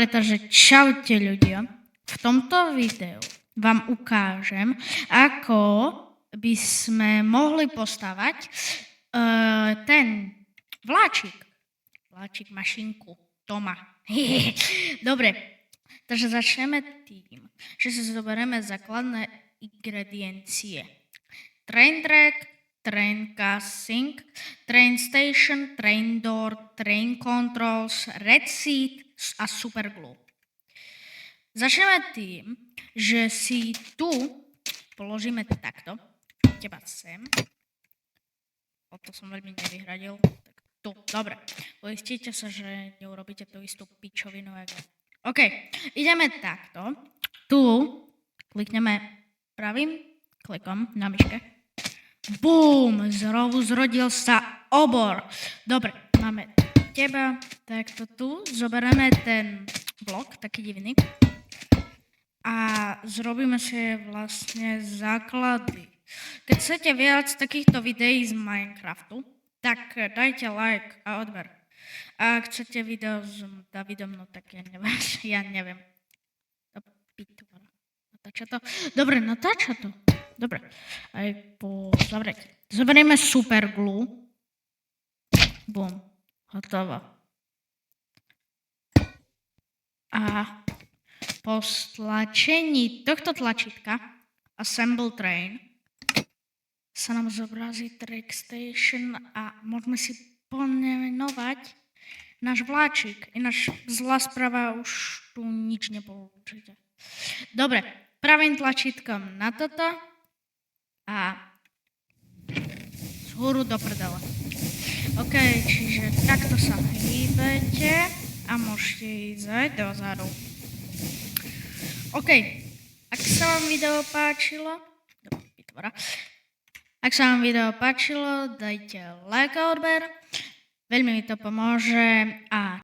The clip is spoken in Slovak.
Dobre, takže čaute ľudia. V tomto videu vám ukážem, ako by sme mohli postavať ten vláčik. Vláčik mašinku doma. Dobre, takže začneme tým, že si zoberieme základné ingrediencie. Train track, train casing, train station, train door, train controls, red seat a super glue. Začneme tým, že si tu položíme takto, teba sem. O to som veľmi nevyhradil. Tak tu, dobre. Uistíte sa, že neurobíte tú istú pičovinu. OK, ideme takto. Tu klikneme pravým klikom na myške. Bum! Zrodil sa obor. Dobre, máme teba. Takto tu zoberieme ten blok, taký divný. A zrobíme si vlastne základy. Keď chcete viac takýchto videí z Minecraftu, tak dajte like a odber. A ak chcete video s Davidom, no tak ja neviem. Natáča to? Dobre, natáča to. Dobre, aj po zavrieť. Zoberieme super glue. Bum, hotovo. A po stlačení tohto tlačítka Assemble Train sa nám zobrazí Track Station a môžeme si pomenovať náš vláčik. Ináč zlá správa, už tu nič nepoučíte. Dobre, pravým tlačítkom na toto a z húru do prdele. OK, čiže takto sa hýbete a môžete ísť aj dozadu. OK, ak sa vám video páčilo, dajte like a odber, veľmi mi to pomôže a